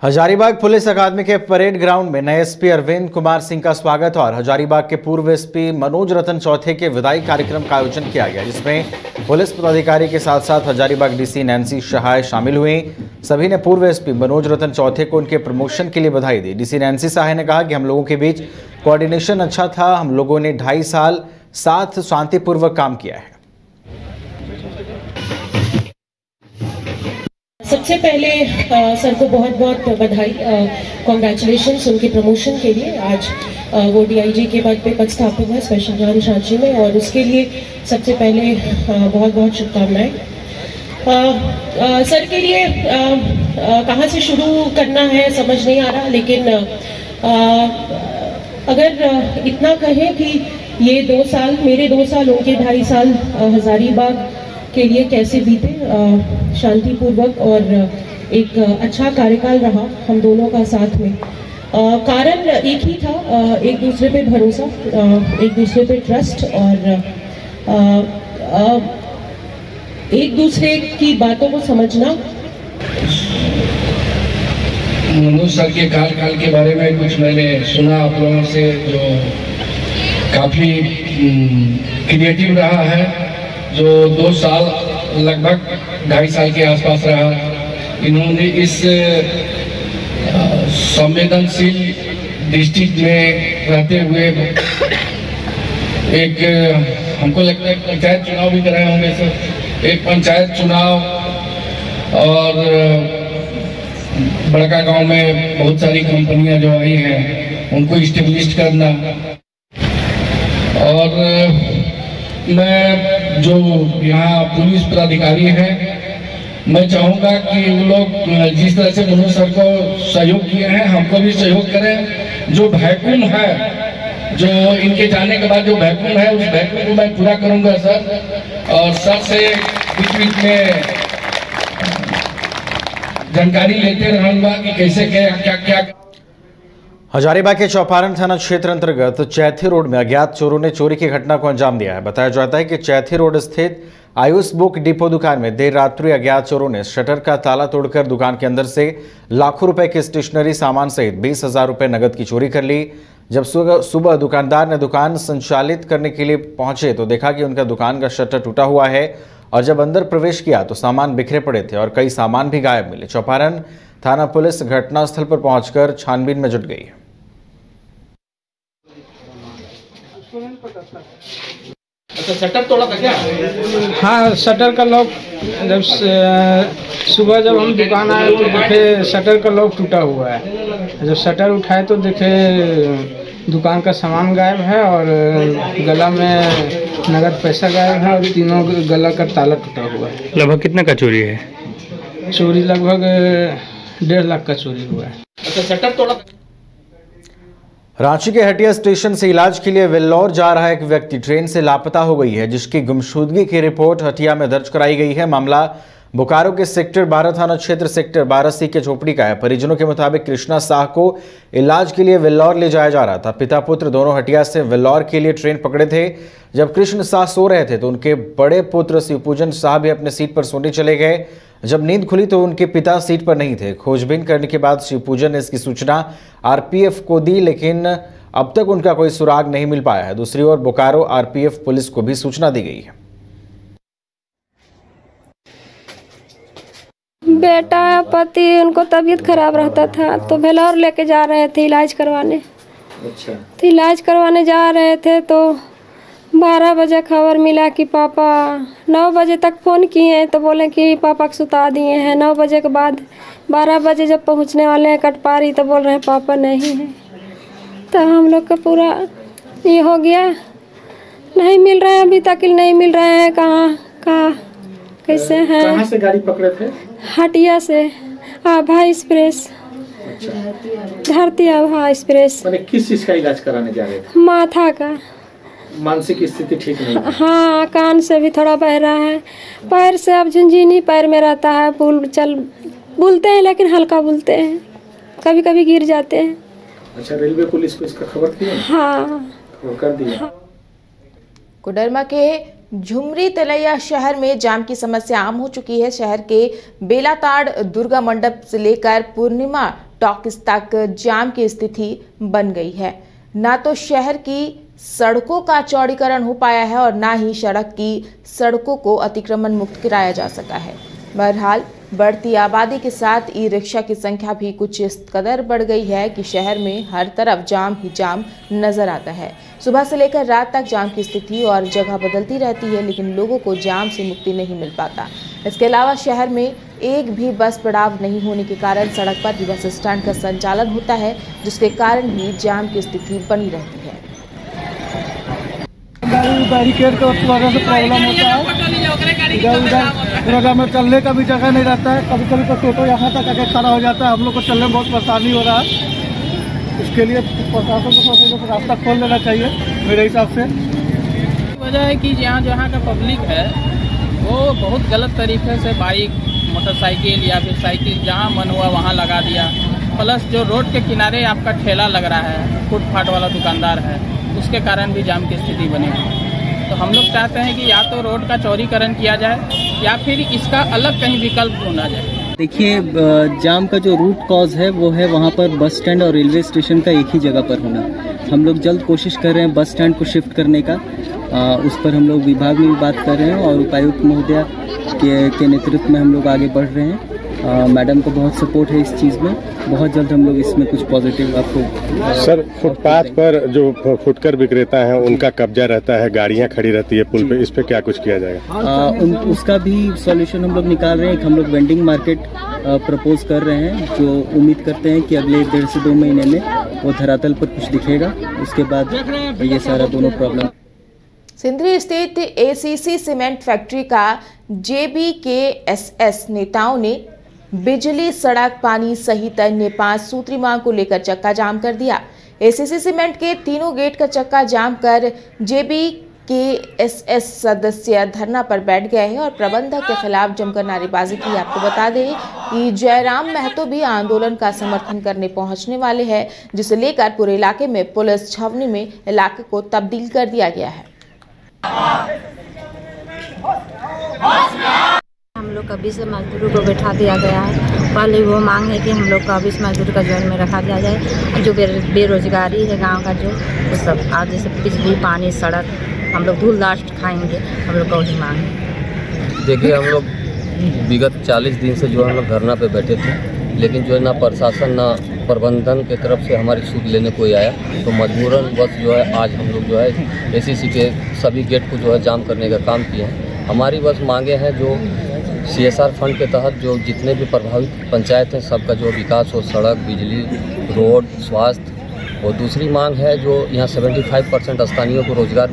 Hazaribagh police अकादमी के parade ground में नए एसपी अरविंद कुमार सिंह का स्वागत और हजारीबाग के पूर्व एसपी मनोज रतन चौथे के विदाई कार्यक्रम का आयोजन किया गया, जिसमें पुलिस पदाधिकारी के साथ साथ हजारीबाग डीसी नैन्सी सहाय शामिल हुई। सभी ने पूर्व एसपी मनोज रतन चौथे को उनके प्रमोशन के लिए बधाई दी। डीसी नैन्सी सहाय ने कहा कि हम लोगों के बीच कोऑर्डिनेशन अच्छा था, हम लोगों ने 2.5 साल साथ शांतिपूर्वक काम किया है। सबसे पहले सर को बहुत बहुत बधाई, कॉन्ग्रेचुलेशंस उनके प्रमोशन के लिए। आज वो डीआईजी के पद पे पदस्थापित है स्पेशल ब्रांच रांची में, और उसके लिए सबसे पहले बहुत बहुत शुभकामनाएं। सर के लिए कहाँ से शुरू करना है समझ नहीं आ रहा, लेकिन अगर इतना कहें कि ये 2 साल, मेरे 2 साल, उनके 2.5 साल हजारीबाग के लिए कैसे बीते, शांतिपूर्वक, और एक अच्छा कार्यकाल रहा हम दोनों का साथ में। कारण एक ही था, एक दूसरे पे भरोसा, एक दूसरे पे ट्रस्ट, और एक दूसरे की बातों को समझना। मनोज सर के कार्यकाल के बारे में कुछ मैंने सुना आप लोगों से, जो काफ़ी क्रिएटिव रहा है, जो 2 साल लगभग 2.5 साल के आसपास रहा। इन्होंने इस संवेदनशील डिस्ट्रिक्ट में रहते हुए एक, हमको लगता है पंचायत चुनाव भी कराए होंगे सर, एक पंचायत चुनाव, और बड़का गांव में बहुत सारी कंपनियां जो आई हैं उनको इस्टेब्लिश करना। और मैं जो यहाँ पुलिस पदाधिकारी हैं, मैं चाहूँगा कि वो लोग जिस तरह से मनोज सर को सहयोग किए हैं, हमको भी सहयोग करें। जो वैक्यूम है, जो इनके जाने के बाद जो वैक्यूम है, उस वैक्यूम को मैं पूरा करूँगा सर। और सर से बीच बीच में जानकारी लेते रहूँगा कि कैसे क्या क्या। हजारीबाग के चौपारण थाना क्षेत्र अंतर्गत चैथी रोड में अज्ञात चोरों ने चोरी की घटना को अंजाम दिया है। बताया जाता है कि चैथी रोड स्थित आयुष बुक डिपो दुकान में देर रात्रि अज्ञात चोरों ने शटर का ताला तोड़कर दुकान के अंदर से लाखों रुपए के स्टेशनरी सामान सहित 20,000 रुपए नगद की चोरी कर ली। जब सुबह दुकानदार ने दुकान संचालित करने के लिए पहुंचे तो देखा कि उनका दुकान का शटर टूटा हुआ है, और जब अंदर प्रवेश किया तो सामान बिखरे पड़े थे और कई सामान भी गायब मिले। चौपारण थाना पुलिस घटनास्थल पर पहुंचकर छानबीन में जुट गई है। अच्छा, शटर तोड़ा था क्या? हाँ, शटर का लॉक, जब सुबह जब हम दुकान आए तो देखे शटर का लॉक टूटा हुआ है। जब शटर उठाए तो देखे दुकान का सामान गायब है, और गला में नगद पैसा गायब है, और तीनों गला का ताला टूटा हुआ है। लगभग कितना का चोरी है? चोरी लगभग 1.5 लाख का चोरी हुआ है। अच्छा, शटर तोड़ा। रांची के हटिया स्टेशन से इलाज के लिए वेल्लोर जा रहा एक व्यक्ति ट्रेन से लापता हो गई है, जिसकी गुमशुदगी की रिपोर्ट हटिया में दर्ज कराई गई है। मामला बोकारो के सेक्टर 12 थाना क्षेत्र सेक्टर 12C के झोपड़ी का है। परिजनों के मुताबिक कृष्णा शाह को इलाज के लिए वेल्लोर ले जाया जा रहा था। पिता पुत्र दोनों हटिया से वेल्लोर के लिए ट्रेन पकड़े थे। जब कृष्ण शाह सो रहे थे तो उनके बड़े पुत्र शिवपूजन शाह भी अपने सीट पर सोने चले गए। जब नींद खुली तो उनके पिता सीट पर नहीं थे। खोजबीन करने के बाद शिवपूजन ने इसकी सूचना आरपीएफ को दी, लेकिन अब तक उनका कोई सुराग नहीं मिल पाया है। दूसरी ओर बोकारो आरपीएफ पुलिस को भी सूचना दी गई है। बेटा पति उनको तबीयत खराब रहता था तो वेल्लोर लेके जा रहे थे इलाज करवाने। अच्छा। तो इलाज करवाने जा रहे थे तो 12 बजे खबर मिला कि पापा, 9 बजे तक फ़ोन किए तो बोले कि पापा को सुता दिए हैं। 9 बजे के बाद 12 बजे जब पहुंचने वाले हैं कटपारी तो बोल रहे हैं पापा नहीं है। तो हम लोग का पूरा ये हो गया, नहीं मिल रहे हैं, अभी तक नहीं मिल रहे हैं। कहाँ कैसे हैं? कहाँ से गाड़ी पकड़े थे? हटिया से आभा एक्सप्रेस। अच्छा। धरती आभा एक्सप्रेस। मैंने किस चीज का इलाज कराने जा रहे थे? माथा का। मानसिक स्थिति ठीक नहीं है? हाँ, कान से भी थोड़ा बह रहा है, पैर से अब झुंझुनी पैर में रहता है। बोलते हैं लेकिन हल्का बोलते हैं, कभी कभी गिर जाते हैं। अच्छा, रेलवे पुलिस को इसका खबर दिया? हाँ, खबर कर दिया। हाँ। कोडरमा के झुमरी तलैया शहर में जाम की समस्या आम हो चुकी है। शहर के बेलाताड़ दुर्गा मंडप से लेकर पूर्णिमा टॉकीज तक जाम की स्थिति बन गई है। ना तो शहर की सड़कों का चौड़ीकरण हो पाया है और ना ही सड़क की सड़कों को अतिक्रमण मुक्त कराया जा सका है। बहरहाल बढ़ती आबादी के साथ ई रिक्शा की संख्या भी कुछ इस कदर बढ़ गई है कि शहर में हर तरफ जाम ही जाम नजर आता है। सुबह से लेकर रात तक जाम की स्थिति और जगह बदलती रहती है, लेकिन लोगों को जाम से मुक्ति नहीं मिल पाता। इसके अलावा शहर में एक भी बस पड़ाव नहीं होने के कारण सड़क पर ही बस स्टैंड का संचालन होता है, जिसके कारण भी जाम की स्थिति बनी रहती है। बैरिकेड की वजह से प्रॉब्लम होता है, इधर उधर रोड में चलने का भी जगह नहीं रहता है। कभी कभी तो टोटो यहाँ तक आके खड़ा हो जाता है, हम लोग को चलने में बहुत परेशानी हो रहा है। इसके लिए प्रशासन को रास्ता खोल देना चाहिए मेरे हिसाब से। वजह है कि जहाँ का पब्लिक है वो बहुत गलत तरीके से बाइक, मोटरसाइकिल या फिर साइकिल जहाँ मन हुआ वहाँ लगा दिया। प्लस जो रोड के किनारे आपका ठेला लग रहा है, फुटपाथ वाला दुकानदार है, उसके कारण भी जाम की स्थिति बनी है। तो हम लोग चाहते हैं कि या तो रोड का चौड़ीकरण किया जाए या फिर इसका अलग कहीं विकल्प ढूंढा जाए। देखिए, जाम का जो रूट कॉज है वो है वहाँ पर बस स्टैंड और रेलवे स्टेशन का एक ही जगह पर होना। हम लोग जल्द कोशिश कर रहे हैं बस स्टैंड को शिफ्ट करने का। उस पर हम लोग विभाग में भी बात कर रहे हैं और उपायुक्त महोदया के नेतृत्व में हम लोग आगे बढ़ रहे हैं। मैडम को बहुत सपोर्ट है इस चीज़ में। बहुत जल्द हम लोग इसमें कुछ पॉजिटिव आपको। सर, फुटपाथ पर जो फुटकर विक्रेता है उनका कब्जा रहता है, गाड़ियां खड़ी रहती है पुल पे, इस पे क्या कुछ किया जाएगा? उसका भी सॉल्यूशन हम लोग निकाल रहे हैं। हम लोग वेंडिंग मार्केट प्रपोज कर रहे हैं, जो उम्मीद करते हैं कि अगले 1.5 से 2 महीने में वो धरातल पर कुछ दिखेगा। उसके बाद ये सारा दोनों प्रॉब्लम। सिंदरी स्थित एसीसी सीमेंट फैक्ट्री का JBKSS नेताओं ने बिजली, सड़क, पानी सहित अन्य 5 सूत्री मांग को लेकर चक्का जाम कर दिया। एसीसी सीमेंट के तीनों गेट का चक्का जाम कर JBKSS सदस्य धरना पर बैठ गए हैं और प्रबंधक के खिलाफ जमकर नारेबाजी की। आपको बता दें कि जयराम महतो भी आंदोलन का समर्थन करने पहुंचने वाले हैं, जिसे लेकर पूरे इलाके में पुलिस छावनी में इलाके को तब्दील कर दिया गया है। हम लोग का 20 मजदूरों को बैठा दिया गया है। पहले वो मांग है कि हम लोग का 20 मजदूर का जोन में रखा दिया जाए। जो बेरोजगारी है गांव का जो वो सब आज जैसे बिजली, पानी, सड़क, हम लोग धूल लास्ट खाएंगे, हम लोग का वही मांग है। देखिए, हम लोग विगत 40 दिन से जो हम लोग धरना पे बैठे थे, लेकिन जो है ना प्रशासन ना प्रबंधन की तरफ से हमारी सूद लेने कोई आया, तो मजबूरन बस जो है आज हम लोग जो है एसीसी के सभी गेट को जो है जाम करने का काम किए हैं। हमारी बस मांगे हैं जो CSR फंड के तहत जो जितने भी प्रभावित पंचायत हैं सबका जो विकास हो, सड़क, बिजली, रोड, स्वास्थ्य। और दूसरी मांग है जो यहाँ 75% स्थानीयों को रोजगार